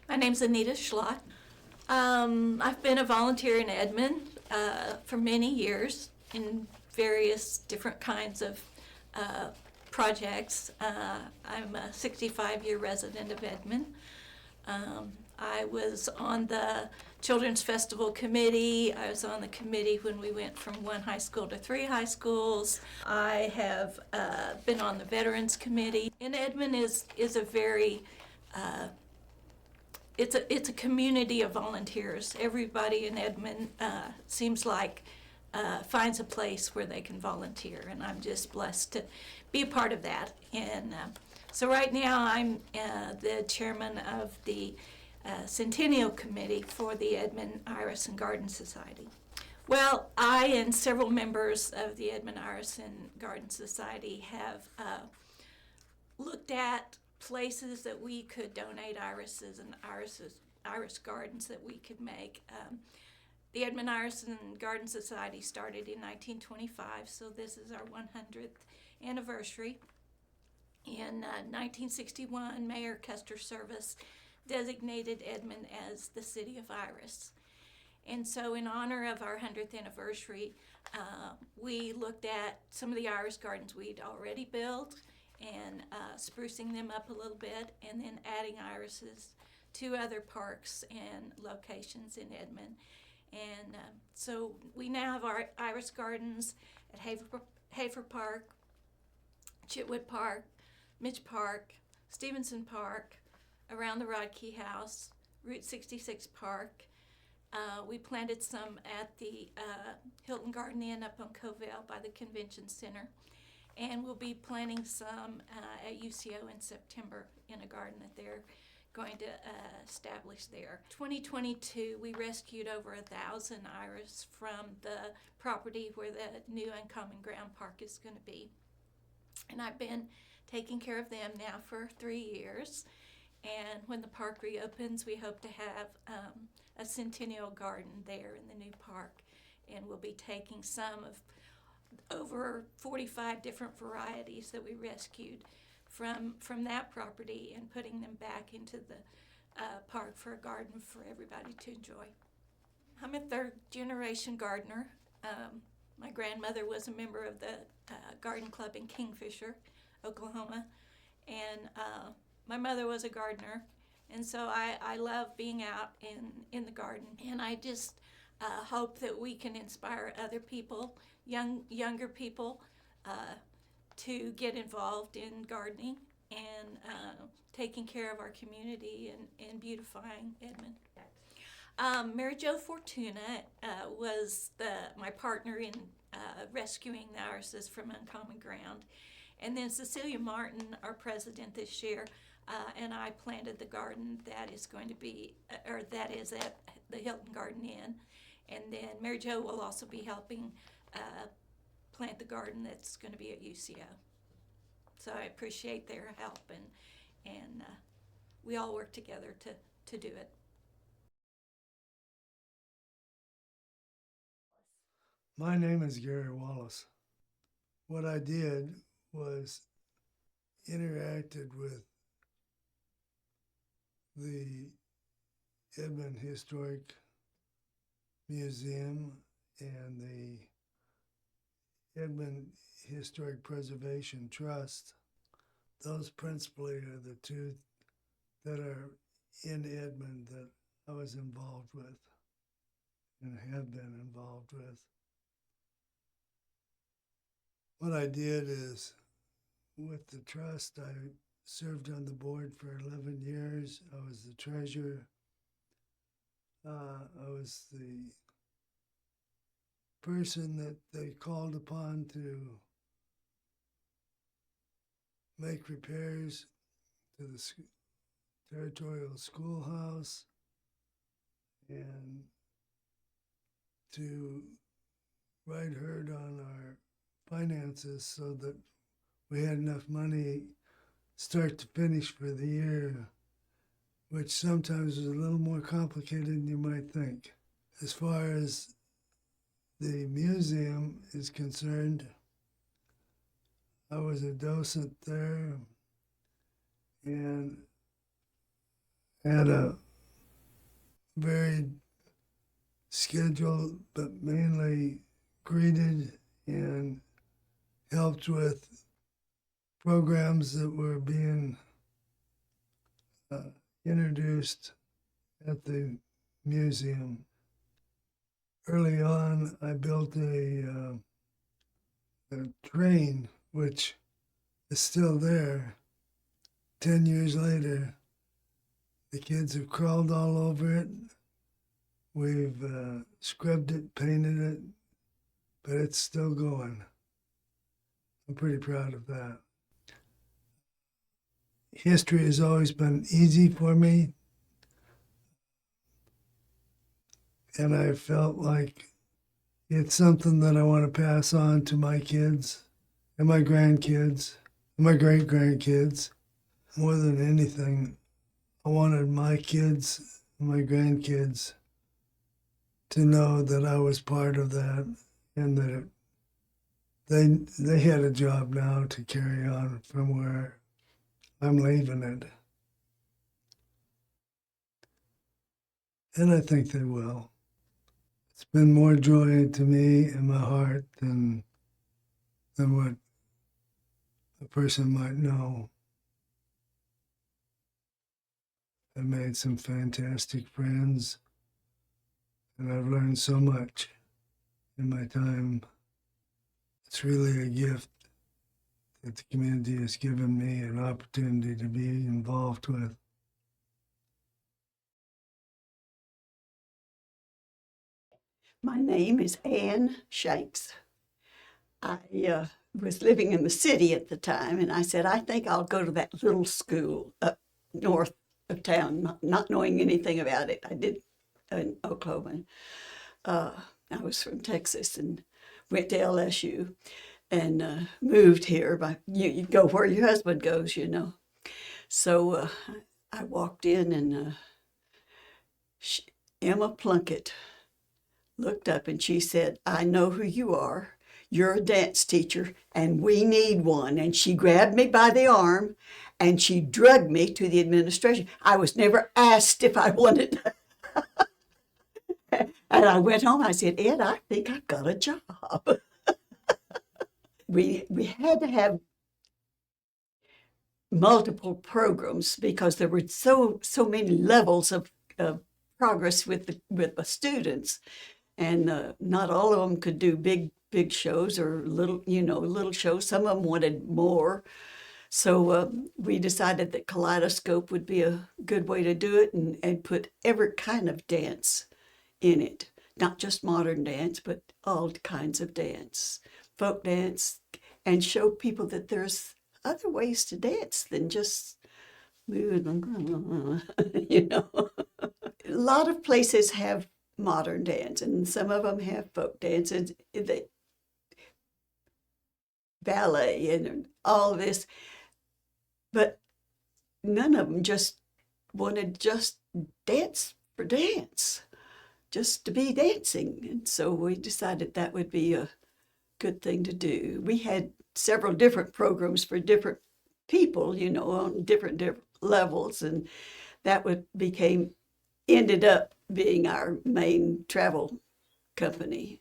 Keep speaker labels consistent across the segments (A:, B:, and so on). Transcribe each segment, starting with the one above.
A: My name's Anita Schlaht. I've been a volunteer in Edmond for many years in various different kinds of projects. I'm a 65-year resident of Edmond. I was on the Children's Festival Committee. I was on the committee when we went from 1 high school to 3 high schools. I have been on the Veterans Committee. And Edmond is a very it's a community of volunteers. Everybody in Edmond seems like finds a place where they can volunteer, and I'm just blessed to be a part of that. And so right now I'm the chairman of the Centennial Committee for the Edmond Iris and Garden Society. Well, I and several members of the Edmond Iris and Garden Society have looked at places that we could donate irises and iris gardens that we could make. The Edmond Iris and Garden Society started in 1925, so this is our 100th anniversary. In 1961, Mayor Custer Service designated Edmond as the City of Iris. And so in honor of our 100th anniversary, we looked at some of the iris gardens we'd already built and sprucing them up a little bit, and then adding irises to other parks and locations in Edmond. And so we now have our iris gardens at Hafer Park, Chitwood Park, Midge Park, Stevenson Park, around the Rodkey House, Route 66 Park. We planted some at the Hilton Garden Inn up on Covell by the Convention Center. And we'll be planting some at UCO in September in a garden that they're going to establish there. 2022, we rescued over 1,000 iris from the property where the new Uncommon Ground Park is going to be. And I've been taking care of them now for 3 years. And when the park reopens, we hope to have a centennial garden there in the new park. And we'll be taking some of over 45 different varieties that we rescued from that property and putting them back into the park for a garden for everybody to enjoy. I'm a third-generation gardener. My grandmother was a member of the garden club in Kingfisher, Oklahoma, and my mother was a gardener, and so I love being out in the garden, and I just hope that we can inspire other people, younger people, to get involved in gardening and taking care of our community and beautifying Edmond. Mary Jo Fortuna was my partner in rescuing the irises from Uncommon Ground. And then Cecilia Martin, our president this year, and I planted the garden that is going to be, or that is at the Hilton Garden Inn. And then Mary Jo will also be helping plant the garden that's going to be at UCO. So I appreciate their help, and we all work together to do it.
B: My name is Geri Wallace. What I did was interacted with the Edmond Historic Museum and the Edmond Historic Preservation Trust. Those principally are the two that are in Edmond that I was involved with and have been involved with. What I did is, with the trust, I served on the board for 11 years. I was the treasurer. I was the person that they called upon to make repairs to the territorial schoolhouse and to ride herd on our finances so that we had enough money start to finish for the year, which sometimes is a little more complicated than you might think. As far as the museum is concerned, I was a docent there and had a varied schedule, but mainly greeted and helped with programs that were being introduced at the museum. Early on, I built a train, which is still there. 10 years later, the kids have crawled all over it. We've scrubbed it, painted it, but it's still going. I'm pretty proud of that. History has always been easy for me, and I felt like it's something that I want to pass on to my kids and my grandkids and my great-grandkids. More than anything, I wanted my kids and my grandkids to know that I was part of that and that they had a job now to carry on from where I'm leaving it. And I think they will. It's been more joy to me in my heart than what a person might know. I've made some fantastic friends, and I've learned so much in my time. It's really a gift that the community has given me an opportunity to be involved with.
C: My name is Ann Shanks. I was living in the city at the time, and I said, I think I'll go to that little school up north of town, not knowing anything about it. I did in Oklahoma. I was from Texas and went to LSU and moved here. You go where your husband goes, you know. So I walked in, and Emma Plunkett looked up and she said, I know who you are. You're a dance teacher and we need one. And she grabbed me by the arm and she drugged me to the administration. I was never asked if I wanted. And I went home. I said, Ed, I think I've got a job. We had to have multiple programs because there were so many levels of progress with the students. And not all of them could do big shows or little shows. Some of them wanted more. So we decided that Kaleidoscope would be a good way to do it and put every kind of dance in it. Not just modern dance, but all kinds of dance, folk dance, and show people that there's other ways to dance than just moving, you know. A lot of places have modern dance, and some of them have folk dance, and ballet, and all this. But none of them just wanted just dance for dance, just to be dancing. And so we decided that would be a good thing to do. We had several different programs for different people, you know, on different levels, and that ended up being our main travel company.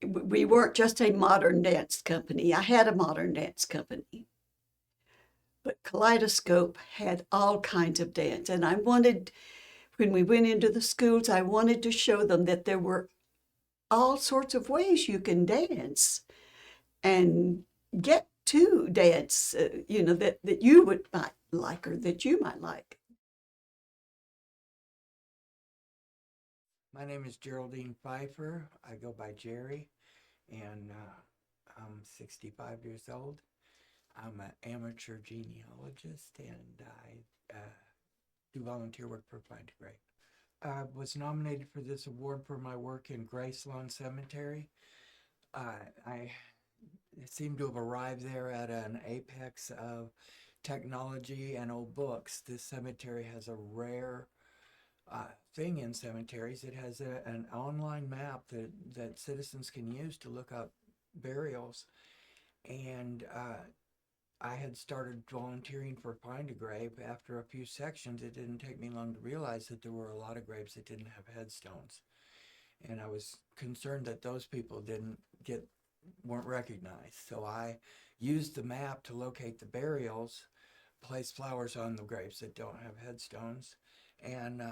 C: We weren't just a modern dance company. I had a modern dance company, but Kaleidoscope had all kinds of dance. And I wanted, when we went into the schools, I wanted to show them that there were all sorts of ways you can dance and get to dance, that you might like or that you might like.
D: My name is Geraldine Pfeiffer. I go by Geri, and I'm 65 years old. I'm an amateur genealogist, and I do volunteer work for Plantigrade. I was nominated for this award for my work in Gracelyn Cemetery. I seem to have arrived there at an apex of technology and old books. This cemetery has a rare thing in cemeteries. It has an online map that citizens can use to look up burials, and I had started volunteering for Find a Grave. After a few sections, it didn't take me long to realize that there were a lot of graves that didn't have headstones. And I was concerned that those people weren't recognized. So I used the map to locate the burials, place flowers on the graves that don't have headstones, and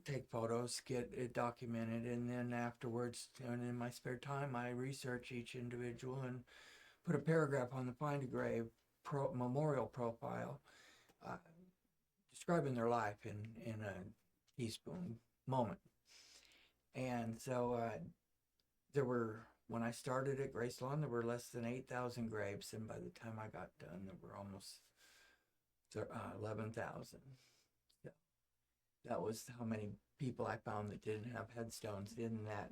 D: take photos, get it documented, and then afterwards, and in my spare time, I research each individual and put a paragraph on the Find a Grave memorial profile, describing their life in a teaspoon moment. And so when I started at Gracelawn, there were less than 8,000 graves, and by the time I got done, there were almost 11,000. So that was how many people I found that didn't have headstones in that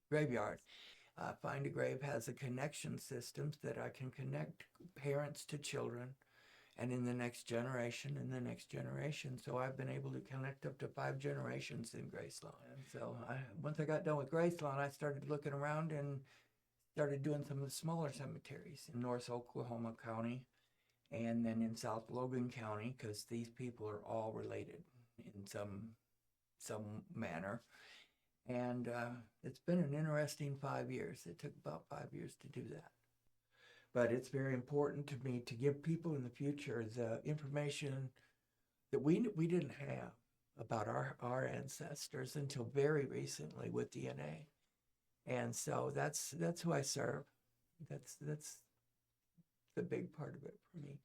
D: graveyard. Find a Grave has a connection system that I can connect parents to children, and in the next generation, So I've been able to connect up to 5 generations in Gracelawn. And so once I got done with Gracelawn, I started looking around and started doing some of the smaller cemeteries in North Oklahoma County and then in South Logan County, because these people are all related in some manner. And it's been an interesting 5 years. It took about 5 years to do that. But it's very important to me to give people in the future the information that we didn't have about our ancestors until very recently with DNA. And so that's who I serve. That's the big part of it for me.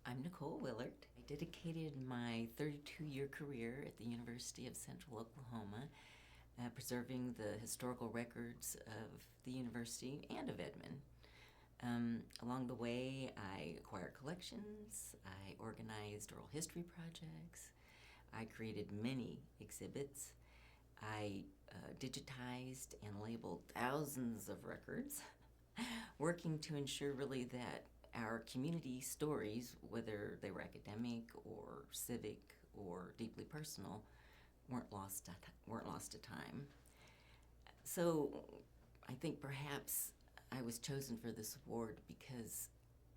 E: I'm Nicole Willard. I dedicated my 32-year career at the University of Central Oklahoma, preserving the historical records of the university and of Edmond. Along the way, I acquired collections, I organized oral history projects, I created many exhibits, I digitized and labeled thousands of records, working to ensure really that our community stories, whether they were academic or civic or deeply personal, weren't lost to time. So I think perhaps I was chosen for this award because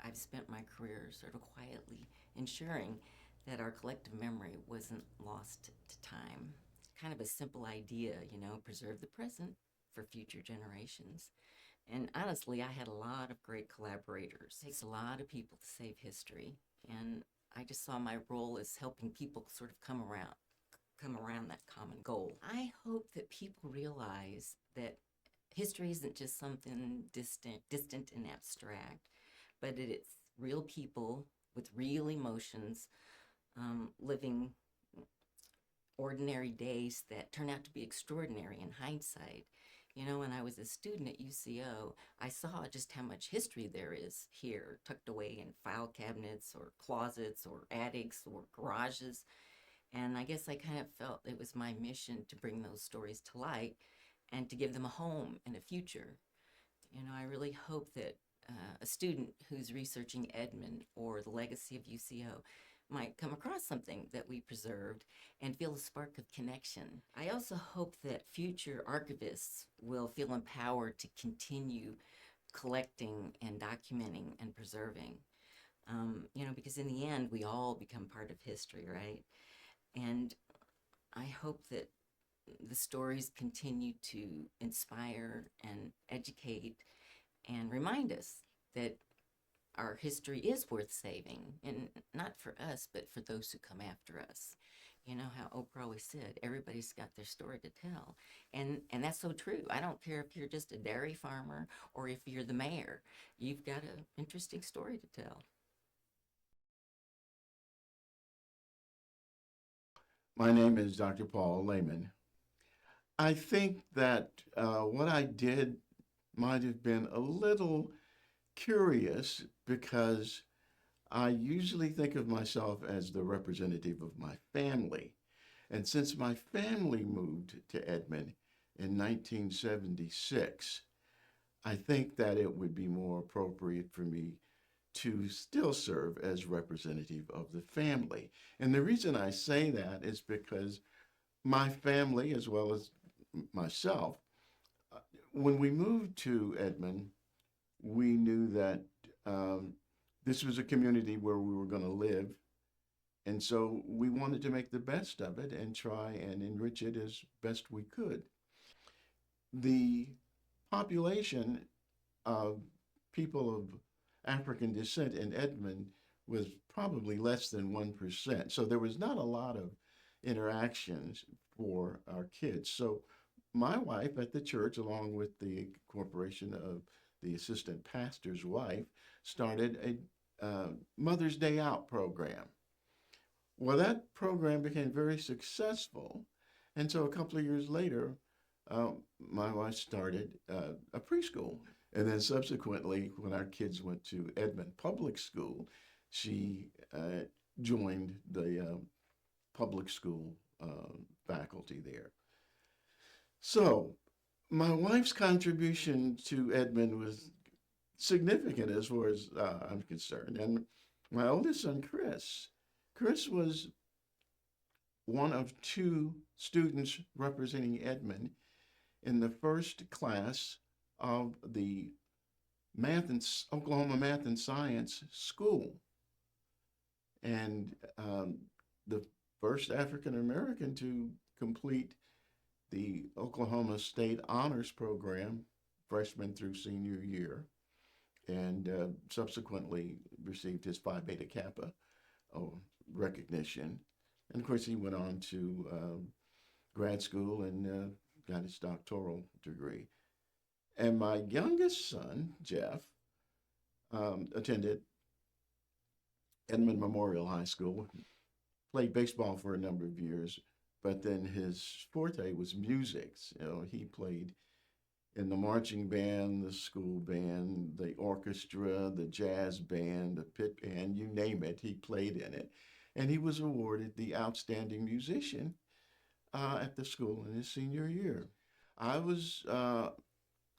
E: I've spent my career sort of quietly ensuring that our collective memory wasn't lost to time. Kind of a simple idea, preserve the present for future generations. And honestly, I had a lot of great collaborators. It takes a lot of people to save history. And I just saw my role as helping people sort of come around that common goal. I hope that people realize that history isn't just something distant and abstract, but it's real people with real emotions, living ordinary days that turn out to be extraordinary in hindsight. When I was a student at UCO, I saw just how much history there is here, tucked away in file cabinets or closets or attics or garages. And I guess I kind of felt it was my mission to bring those stories to light and to give them a home and a future. I really hope that a student who's researching Edmond or the legacy of UCO might come across something that we preserved and feel a spark of connection. I also hope that future archivists will feel empowered to continue collecting and documenting and preserving. Because in the end, we all become part of history, right? And I hope that the stories continue to inspire and educate and remind us that our history is worth saving, and not for us, but for those who come after us. You know how Oprah always said, everybody's got their story to tell. And that's so true. I don't care if you're just a dairy farmer or if you're the mayor. You've got an interesting story to tell.
F: My name is Dr. Paul Lehman. I think that what I did might have been a little curious because I usually think of myself as the representative of my family. And since my family moved to Edmond in 1976, I think that it would be more appropriate for me to still serve as representative of the family. And the reason I say that is because my family, as well as myself, when we moved to Edmond, we knew that this was a community where we were going to live. And so we wanted to make the best of it and try and enrich it as best we could. The population of people of African descent in Edmond was probably less than 1%. So there was not a lot of interactions for our kids. So my wife at the church, along with the corporation of the assistant pastor's wife, started a Mother's Day Out program. Well, that program became very successful. And so a couple of years later, my wife started a preschool. And then subsequently, when our kids went to Edmond Public School, she joined the public school faculty there. So my wife's contribution to Edmond was significant as far as I'm concerned. And my oldest son, Chris was one of 2 students representing Edmond in the first class of the Oklahoma Math and Science School. And the first African American to complete the Oklahoma State Honors Program, freshman through senior year, and subsequently received his Phi Beta Kappa recognition. And of course, he went on to grad school and got his doctoral degree. And my youngest son, Jeff, attended Edmond Memorial High School, played baseball for a number of years, but then his forte was music. He played in the marching band, the school band, the orchestra, the jazz band, the pit band, you name it, he played in it. And he was awarded the Outstanding Musician at the school in his senior year. I was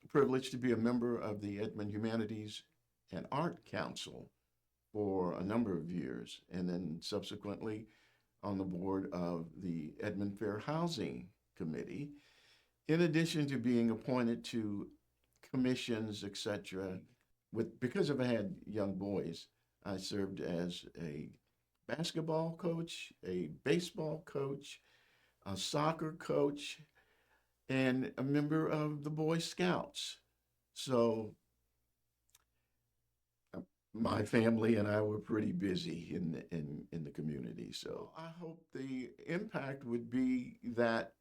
F: privileged to be a member of the Edmond Humanities and Art Council for a number of years, and then subsequently on the board of the Edmond Fair Housing Committee, in addition to being appointed to commissions, etc. Because I had young boys, I served as a basketball coach, a baseball coach, a soccer coach, and a member of the Boy Scouts. So my family and I were pretty busy in the community. So I hope the impact would be that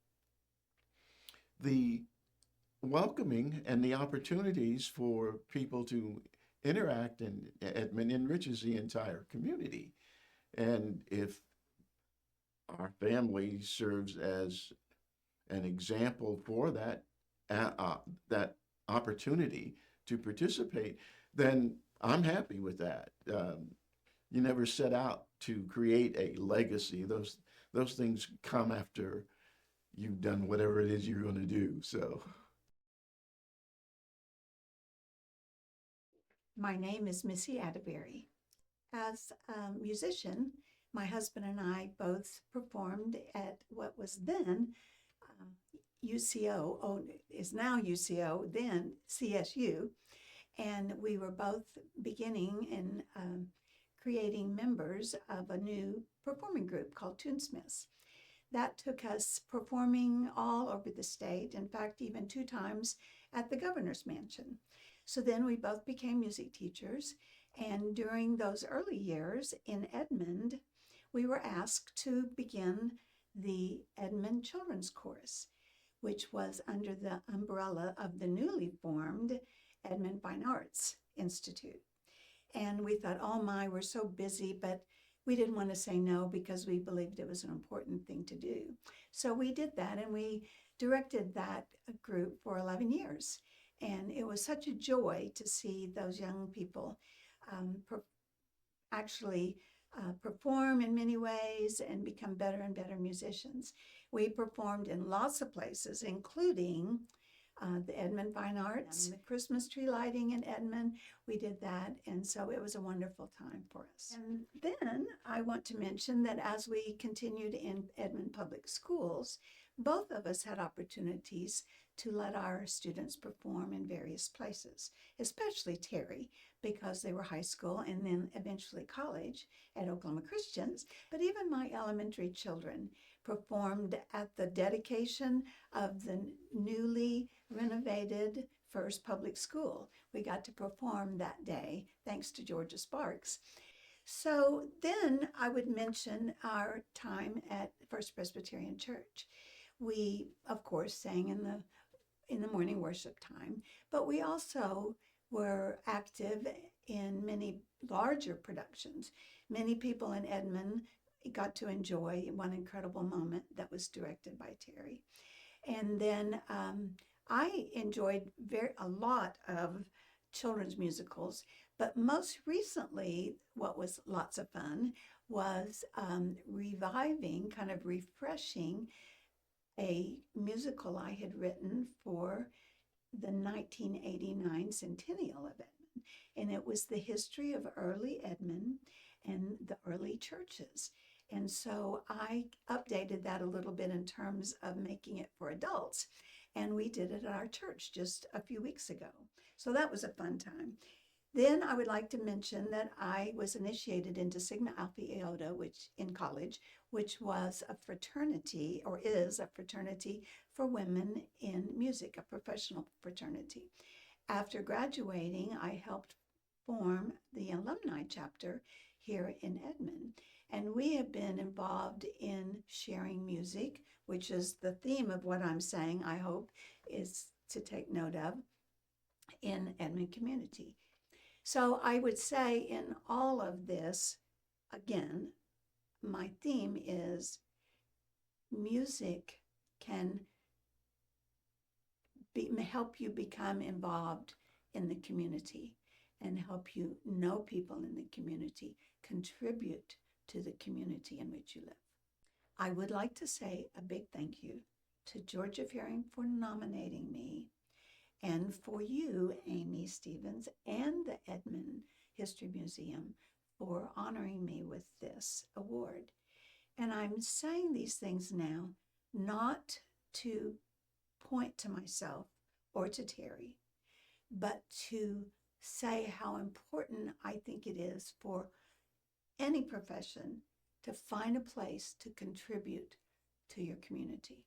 F: the welcoming and the opportunities for people to interact in Edmond enriches the entire community. And if our family serves as an example for that opportunity to participate, then I'm happy with that. You never set out to create a legacy. Those things come after you've done whatever it is you're going to do. So.
G: My name is Missy Attebery. As a musician, my husband and I both performed at what was then UCO, is now UCO, then CSU, and we were both beginning in creating members of a new performing group called Toonsmiths. That took us performing all over the state, in fact, even 2 times at the governor's mansion. So then we both became music teachers, and during those early years in Edmond, we were asked to begin the Edmond Children's Chorus, which was under the umbrella of the newly formed Edmond Fine Arts Institute. And we thought, oh my, we're so busy, but we didn't want to say no because we believed it was an important thing to do. So we did that, and we directed that group for 11 years. And it was such a joy to see those young people actually perform in many ways and become better and better musicians. We performed in lots of places, including the Edmond Fine Arts, the Christmas tree lighting in Edmond. We did that, and so it was a wonderful time for us. And then I want to mention that as we continued in Edmond Public Schools, both of us had opportunities to let our students perform in various places, especially Terry, because they were high school and then eventually college at Oklahoma Christians. But even my elementary children performed at the dedication of the newly renovated First Public School. We got to perform that day, thanks to Georgia Sparks. So then I would mention our time at First Presbyterian Church. We, of course, sang in the morning worship time, but we also were active in many larger productions. Many people in Edmond got to enjoy One Incredible Moment that was directed by Terry. And then I enjoyed a lot of children's musicals, but most recently, what was lots of fun was reviving, kind of refreshing a musical I had written for the 1989 centennial of Edmond. And it was the history of early Edmond and the early churches. And so I updated that a little bit in terms of making it for adults. And we did it at our church just a few weeks ago. So that was a fun time. Then I would like to mention that I was initiated into Sigma Alpha Iota, which in college, which was a fraternity, or is a fraternity for women in music, a professional fraternity. After graduating, I helped form the alumni chapter here in Edmond. And we have been involved in sharing music, which is the theme of what I'm saying, I hope, is to take note of in Edmond community. So I would say in all of this, again, my theme is music can help you become involved in the community and help you know people in the community, contribute to the community in which you live. I would like to say a big thank you to Georgia Fearing for nominating me, and for you, Amy Stevens, and the Edmond History Museum for honoring me with this award. And I'm saying these things now not to point to myself or to Terry, but to say how important I think it is for any profession to find a place to contribute to your community.